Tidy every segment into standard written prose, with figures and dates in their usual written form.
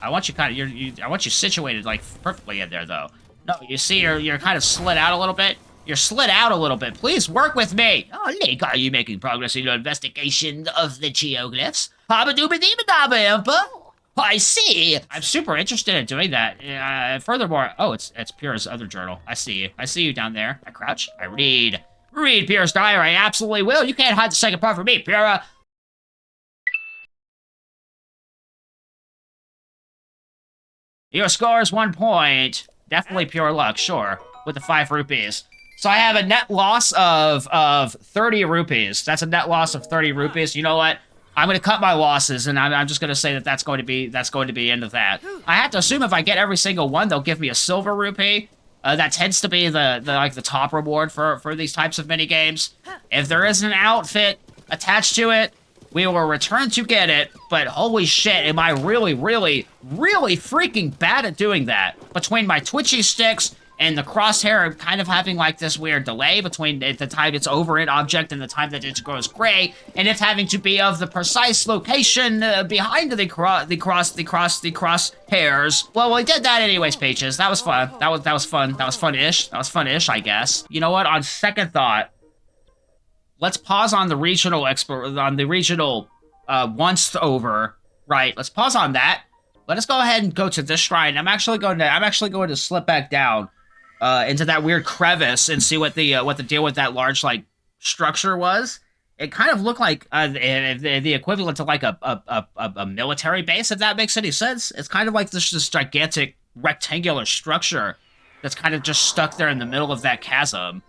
I want you kind of, I want you situated, like, perfectly in there, though. No, you see, you're kind of slid out a little bit. You're slid out a little bit. Please work with me. Oh, Link, are you making progress in your investigation of the geoglyphs? Habba-dooba-dee-ba-dabba-impa. I see. I'm super interested in doing that. Furthermore, oh, it's Pyrrha's other journal. I see you. I see you down there. I crouch. I read. Read Pyrrha's diary. I absolutely will. You can't hide the second part from me, Pyrrha. Your score is 1 point. Definitely pure luck, sure. With the 5 rupees. So I have a net loss of 30 rupees. That's a net loss of 30 rupees. You know what? I'm going to cut my losses, and I'm just going to say that that's going to be the end of that. I have to assume if I get every single one, they'll give me a silver rupee. That tends to be the top reward for these types of mini games. If there is an outfit attached to it, we will return to get it. But holy shit, am I really, really, really freaking bad at doing that? Between my twitchy sticks and the crosshair kind of having like this weird delay between the time it's over an object and the time that it goes gray, and it having to be of the precise location behind the crosshairs. Well, we did that anyways, Peaches. That was fun. That was fun. That was fun-ish. That was fun-ish, I guess. You know what? On second thought, let's pause on the regional once over. Right. Let's pause on that. Let us go ahead and go to this shrine. I'm actually going to slip back down into that weird crevice and see what the deal with that large like structure was. It kind of looked like the equivalent to like a military base, if that makes any sense. It's kind of like this gigantic rectangular structure that's kind of just stuck there in the middle of that chasm.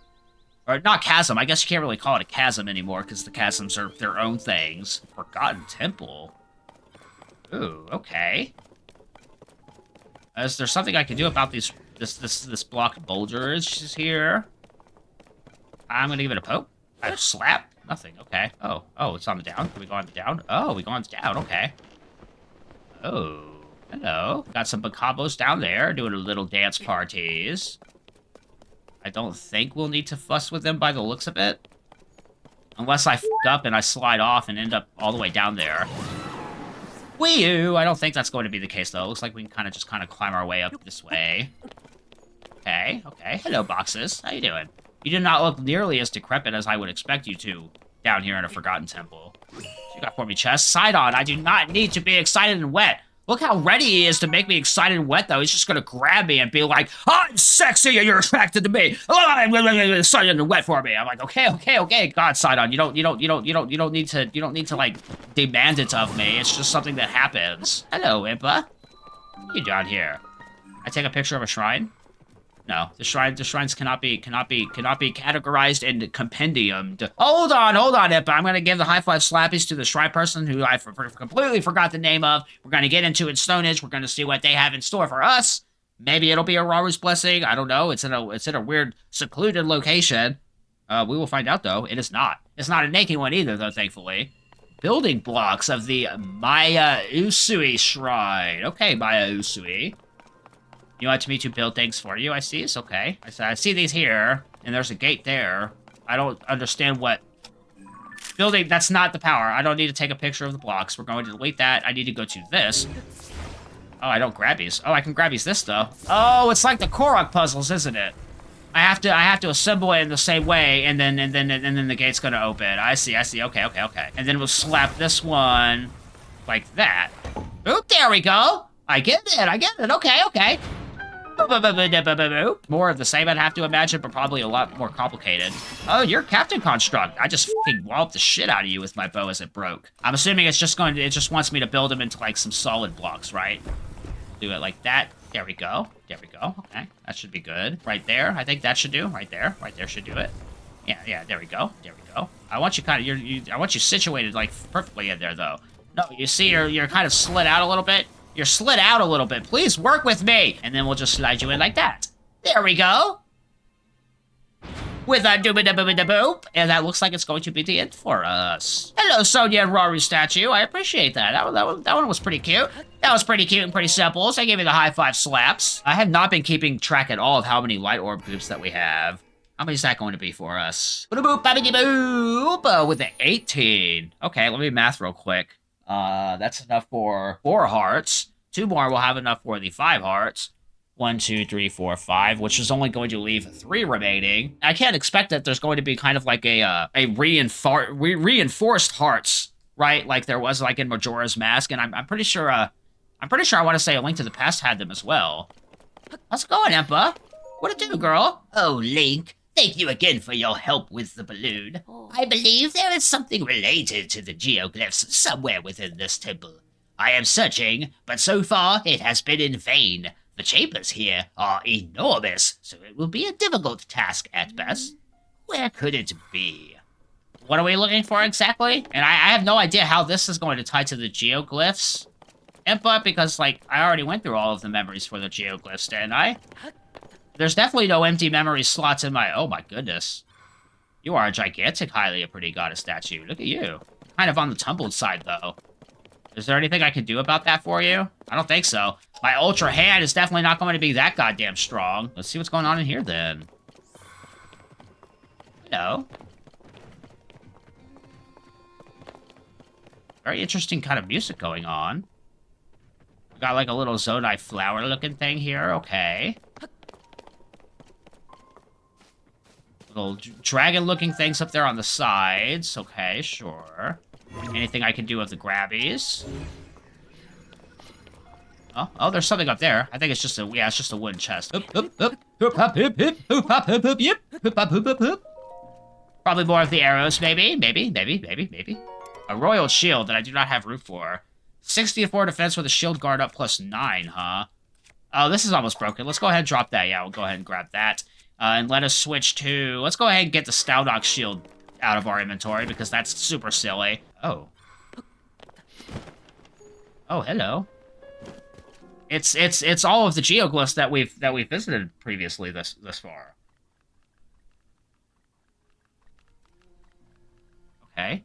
Or not chasm, I guess you can't really call it a chasm anymore because the chasms are their own things. Forgotten Temple. Ooh, okay. Is there something I can do about this block of boulders here? I'm gonna give it a poke. A slap? Nothing, okay. Oh, it's on the down. Can we go on the down? Oh, we go on the down, okay. Oh, hello. Got some bacabos down there doing a little dance parties. I don't think we'll need to fuss with them by the looks of it. Unless I f*** up and I slide off and end up all the way down there. Wee-oo! I don't think that's going to be the case, though. Looks like we can just kind of climb our way up this way. Okay. Hello, boxes. How you doing? You do not look nearly as decrepit as I would expect you to down here in a Forgotten Temple. What you got for me, chest? Side on. I do not need to be excited and wet. Look how ready he is to make me excited and wet, though. He's just gonna grab me and be like, I'm sexy and you're attracted to me. I'm excited and wet for me. I'm like, okay. God, Sidon, you don't need to like demand it of me. It's just something that happens. Hello, Impa. What are you doing here? I take a picture of a shrine? No, the shrines cannot be categorized and compendiumed. Hold on, Impa. I'm gonna give the high five slappies to the shrine person who I completely forgot the name of. We're gonna get into Stonehenge. We're gonna see what they have in store for us. Maybe it'll be a Raru's blessing. I don't know. It's in a weird secluded location. We will find out though. It is not. It's not a naked one either though, thankfully. Building blocks of the Maya Usui Shrine. Okay, Maya Usui. You want me to build things for you, I see. It's okay. I see these here, and there's a gate there. I don't understand what... Building, that's not the power. I don't need to take a picture of the blocks. We're going to delete that. I need to go to this. Oh, I don't grabbies. Oh, I can grabbies this, though. Oh, it's like the Korok puzzles, isn't it? I have to assemble it in the same way, and then the gate's gonna open. I see. Okay. And then we'll slap this one like that. Oop, there we go. I get it. Okay. More of the same, I'd have to imagine, but probably a lot more complicated. Oh, you're Captain Construct. I just fucking walloped the shit out of you with my bow as it broke. I'm assuming it just wants me to build them into like some solid blocks, right? Do it like that. There we go. Okay, that should be good. Right there, I think that should do. Right there should do it. Yeah, there we go. I want you I want you situated like perfectly in there though. No, you see you're kind of slid out a little bit. You're slid out a little bit. Please work with me. And then we'll just slide you in like that. There we go. With a dooba-da-boop-da-boop. And that looks like it's going to be the end for us. Hello, Sonia and Rory statue. I appreciate that. That one was pretty cute. That was pretty cute and pretty simple. So I gave you the high five slaps. I have not been keeping track at all of how many light orb groups that we have. How many is that going to be for us? Boop, with the 18. Okay, let me math real quick. That's enough for 4 hearts. 2 more will have enough for the 5 hearts. 1, 2, 3, 4, 5, which is only going to leave 3 remaining. I can't expect that there's going to be kind of like a reinforced hearts, right? Like there was like in Majora's Mask, and I'm pretty sure I want to say A Link to the Past had them as well. How's it going, Empa? What it do, girl? Oh, Link, thank you again for your help with the balloon. I believe there is something related to the geoglyphs somewhere within this temple. I am searching, but so far it has been in vain. The chambers here are enormous, so it will be a difficult task at best. Where could it be? What are we looking for exactly? And I have no idea how this is going to tie to the geoglyphs. But because, like, I already went through all of the memories for the geoglyphs, didn't I? There's definitely no empty memory slots in my... Oh, my goodness. You are a gigantic, highly a pretty goddess statue. Look at you. Kind of on the tumbled side, though. Is there anything I can do about that for you? I don't think so. My ultra hand is definitely not going to be that goddamn strong. Let's see what's going on in here, then. Hello. Very interesting kind of music going on. We got like a little Zonai flower looking thing here. Okay. Little dragon looking things up there on the sides. Okay, sure. Anything I can do with the grabbies? Oh, there's something up there. I think it's just it's just a wooden chest. Hoop, hoop, hoop, hoop, hop, hip, hip, hoop, hop, hoop, hoop, yip, hoop, hop, hoop, hoop, hoop. Probably more of the arrows, maybe. A royal shield that I do not have room for. 64 defense with a shield guard up plus 9, huh? Oh, this is almost broken. Let's go ahead and drop that. Yeah, we'll go ahead and grab that. And let us switch to... Let's go ahead and get the Staudock shield out of our inventory, because that's super silly. Oh. Oh, hello. It's all of the geoglyphs that we've visited previously this far. Okay.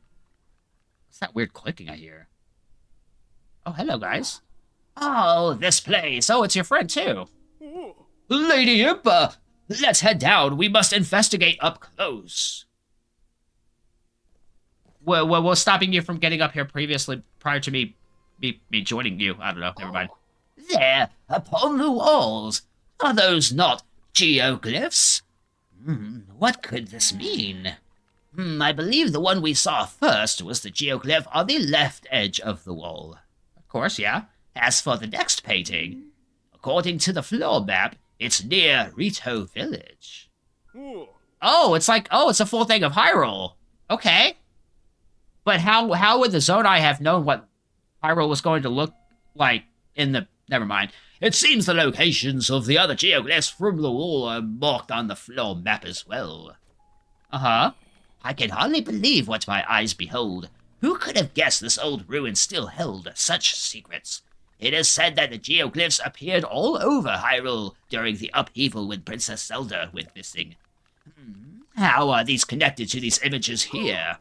What's that weird clicking I hear? Oh, hello, guys. Oh, this place. Oh, it's your friend, too. Lady Impa, let's head down. We must investigate up close. Well, stopping you from getting up here previously, prior to me joining you. I don't know, never mind. There, upon the walls. Are those not geoglyphs? What could this mean? I believe the one we saw first was the geoglyph on the left edge of the wall. Of course, yeah. As for the next painting, according to the floor map, it's near Rito Village. Oh, it's a full thing of Hyrule. Okay. But how would the Zonai have known what Hyrule was going to look like in the... Never mind. It seems the locations of the other geoglyphs from the wall are marked on the floor map as well. Uh-huh. I can hardly believe what my eyes behold. Who could have guessed this old ruin still held such secrets? It is said that the geoglyphs appeared all over Hyrule during the upheaval when Princess Zelda went missing. How are these connected to these images here?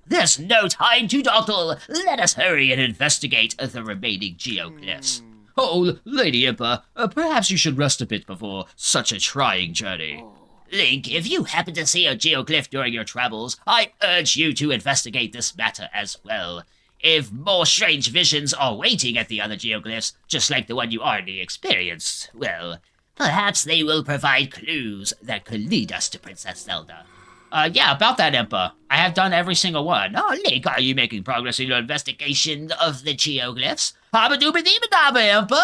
There's no time to dawdle. Let us hurry and investigate the remaining geoglyphs. Oh, Lady Impa, perhaps you should rest a bit before such a trying journey. Link, if you happen to see a geoglyph during your travels, I urge you to investigate this matter as well. If more strange visions are waiting at the other geoglyphs, just like the one you already experienced, well, perhaps they will provide clues that could lead us to Princess Zelda. Yeah, about that, Impa. I have done every single one. Oh, Link, are you making progress in your investigation of the geoglyphs? Habba-dooba-dee-ba-dabba, Impa!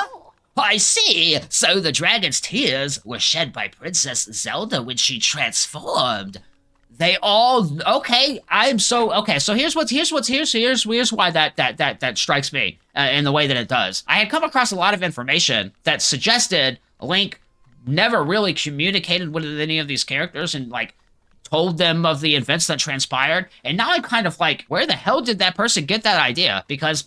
I see! So the dragon's tears were shed by Princess Zelda when she transformed. They all... Okay, Okay, so here's why that strikes me in the way that it does. I had come across a lot of information that suggested Link never really communicated with any of these characters and, like, told them of the events that transpired, and now I'm kind of like, where the hell did that person get that idea? Because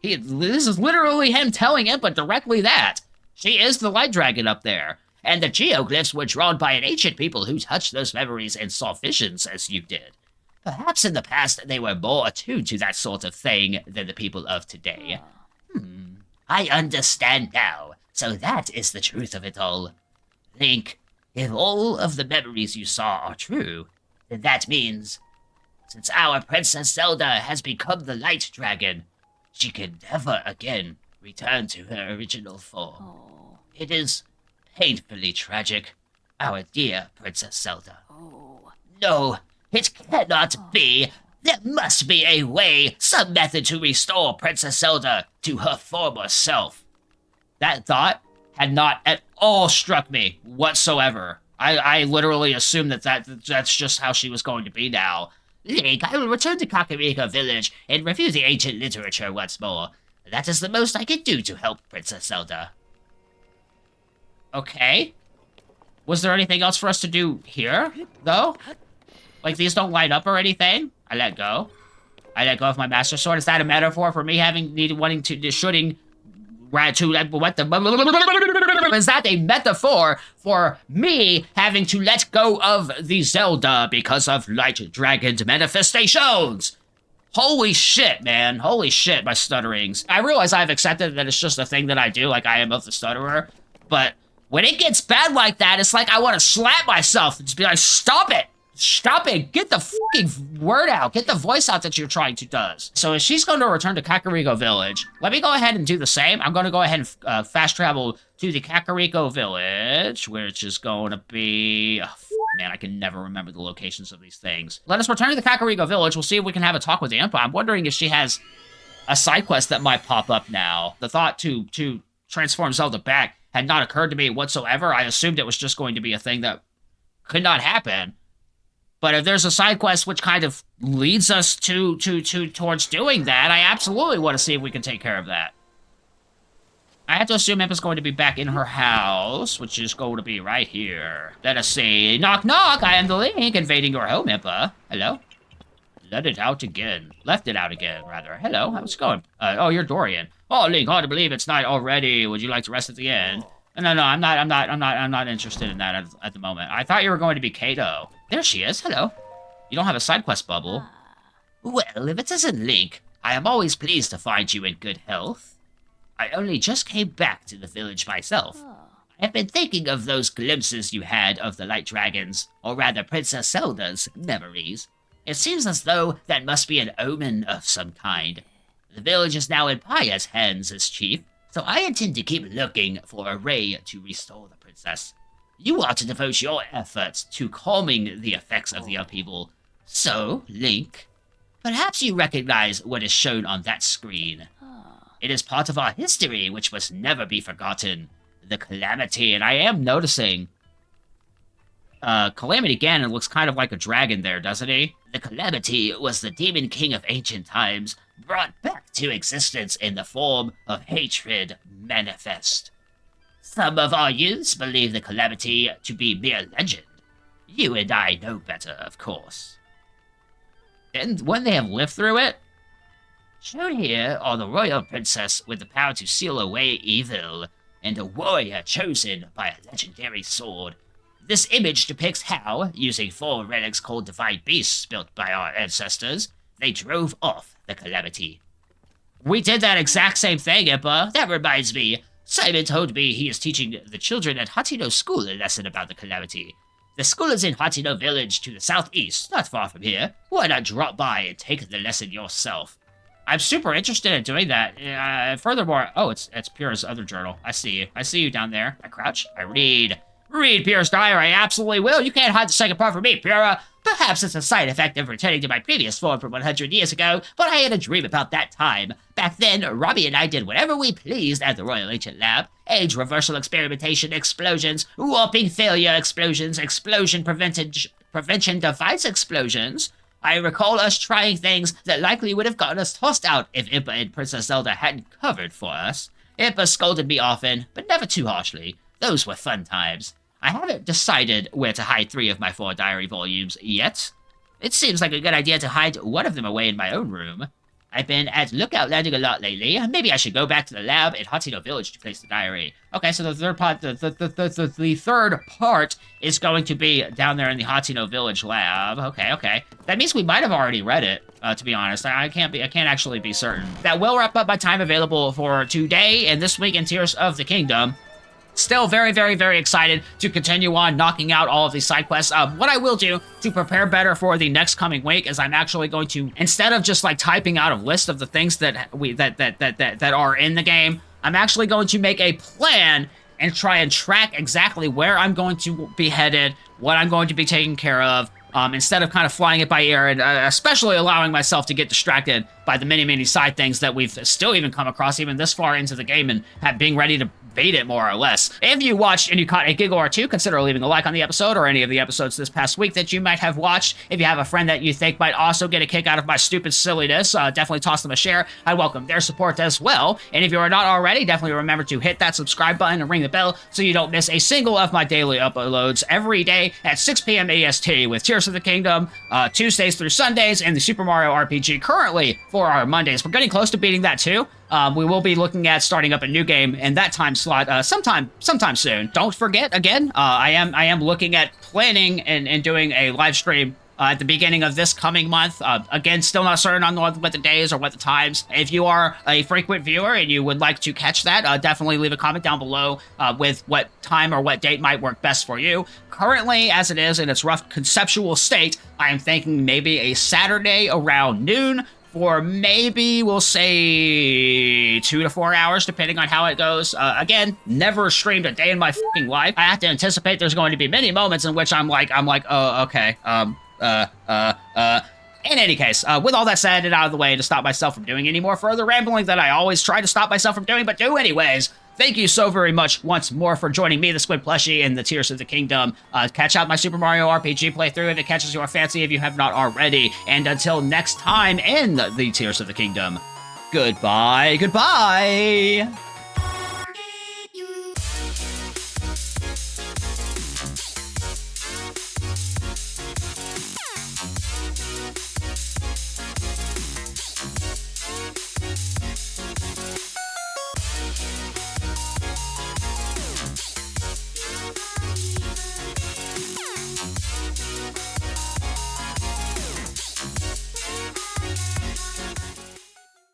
this is literally him telling Impa directly that. She is the light dragon up there. And the geoglyphs were drawn by an ancient people who touched those memories and saw visions as you did. Perhaps in the past they were more attuned to that sort of thing than the people of today. I understand now. So that is the truth of it all. Link, if all of the memories you saw are true, then that means, since our Princess Zelda has become the Light Dragon, she can never again return to her original form. Oh. It is painfully tragic. Our dear Princess Zelda. Oh. No, it cannot be. There must be a way, some method to restore Princess Zelda to her former self. That thought had not at all struck me whatsoever. I literally assumed that's just how she was going to be now. Link, I will return to Kakariko Village and review the ancient literature once more. That is the most I can do to help Princess Zelda. Okay. Was there anything else for us to do here, though? Like, these don't light up or anything? I let go. I let go of my Master Sword. Is that a metaphor for me wanting to, shooting, what the, is that a metaphor for me having to let go of the Zelda because of Light Dragon's manifestations? Holy shit, man. Holy shit, my stutterings. I realize I've accepted that it's just a thing that I do, like I am of the stutterer, but when it gets bad like that, it's like I want to slap myself and just be like, stop it! Stop it! Get the fucking word out! Get the voice out that you're trying to does. So if she's going to return to Kakariko Village, let me go ahead and do the same. I'm going to go ahead and fast travel to the Kakariko Village, which is going to be... Oh, man, I can never remember the locations of these things. Let us return to the Kakariko Village. We'll see if we can have a talk with the Impa. I'm wondering if she has a side quest that might pop up now. The thought to transform Zelda back had not occurred to me whatsoever. I assumed it was just going to be a thing that could not happen. But if there's a side quest which kind of leads us towards doing that, I absolutely want to see if we can take care of that. I have to assume Impa's going to be back in her house, which is going to be right here. Let us see. Knock, knock! I am the Link, invading your home, Impa. Hello? Let it out again. Left it out again, rather. Hello, how's it going? Oh, you're Dorian. Oh, Link, hard to believe it's night already. Would you like to rest at the end? No, I'm not interested in that at the moment. I thought you were going to be Kato. There she is. Hello. You don't have a side quest bubble. Well, if it isn't Link, I am always pleased to find you in good health. I only just came back to the village myself. I have been thinking of those glimpses you had of the Light Dragons, or rather Princess Zelda's, memories. It seems as though that must be an omen of some kind. The village is now in Paya's hands as chief, so I intend to keep looking for a ray to restore the princess. You are to devote your efforts to calming the effects of the upheaval. So, Link, perhaps you recognize what is shown on that screen. It is part of our history which must never be forgotten. The Calamity, and I am noticing... Calamity Ganon looks kind of like a dragon there, doesn't he? The Calamity was the demon king of ancient times, brought back to existence in the form of hatred manifest. Some of our youths believe the Calamity to be mere legend. You and I know better, of course. And when they have lived through it? Shown here are the royal princess with the power to seal away evil, and a warrior chosen by a legendary sword. This image depicts how, using 4 relics called divine beasts built by our ancestors, they drove off the Calamity. We did that exact same thing, Impa. That reminds me, Simon told me he is teaching the children at Hatino School a lesson about the Calamity. The school is in Hatino Village to the southeast, not far from here. Why not drop by and take the lesson yourself? I'm super interested in doing that. Furthermore, oh, it's Pyrrha's other journal. I see you. I see you down there. I crouch. I read. Read Pyrrha's diary. I absolutely will. You can't hide the second part from me, Pyrrha. Perhaps it's a side effect of returning to my previous form from 100 years ago, but I had a dream about that time. Back then, Robbie and I did whatever we pleased at the Royal Ancient Lab. Age reversal experimentation, explosions, warping failure explosions, explosion prevention device explosions. I recall us trying things that likely would have gotten us tossed out if Impa and Princess Zelda hadn't covered for us. Impa scolded me often, but never too harshly. Those were fun times. I haven't decided where to hide 3 of my 4 diary volumes yet. It seems like a good idea to hide one of them away in my own room. I've been at Lookout Landing a lot lately. Maybe I should go back to the lab at Hatino Village to place the diary. Okay, so the third part, the third part is going to be down there in the Hatino Village lab. Okay. That means we might have already read it. To be honest, I can't actually be certain. That will wrap up my time available for today and this week in Tears of the Kingdom. Still very, very, very excited to continue on knocking out all of these side quests. What I will do to prepare better for the next coming week is I'm actually going to, instead of just like typing out a list of the things that are in the game, I'm actually going to make a plan and try and track exactly where I'm going to be headed, what I'm going to be taking care of, instead of kind of flying it by ear, and especially allowing myself to get distracted by the many side things that we've still even come across even this far into the game and being ready to bait it more or less. If you watched and you caught a giggle or two, consider leaving a like on the episode or any of the episodes this past week that you might have watched. If you have a friend that you think might also get a kick out of my stupid silliness, definitely toss them a share. I welcome their support as well. And if you are not already, definitely remember to hit that subscribe button and ring the bell so you don't miss a single of my daily uploads every day at 6 p.m. EST with Tears of the Kingdom, Tuesdays through Sundays, and the Super Mario RPG currently for our Mondays. We're getting close to beating that too. We will be looking at starting up a new game in that time slot sometime soon. Don't forget, again, I am looking at planning and doing a live stream at the beginning of this coming month. Again, still not certain on what the days or what the times. If you are a frequent viewer and you would like to catch that, definitely leave a comment down below with what time or what date might work best for you. Currently, as it is in its rough conceptual state, I am thinking maybe a Saturday around noon, for maybe, we'll say, 2 to 4 hours, depending on how it goes. Again, never streamed a day in my fucking life. I have to anticipate there's going to be many moments in which I'm like, oh, okay, in any case, with all that said and out of the way, to stop myself from doing any more further rambling that I always try to stop myself from doing, but do anyways, thank you so very much once more for joining me, the Squid Plushie, in the Tears of the Kingdom. Catch out my Super Mario RPG playthrough if it catches your fancy if you have not already. And until next time in the Tears of the Kingdom, goodbye.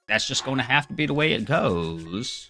That's just going to have to be the way it goes.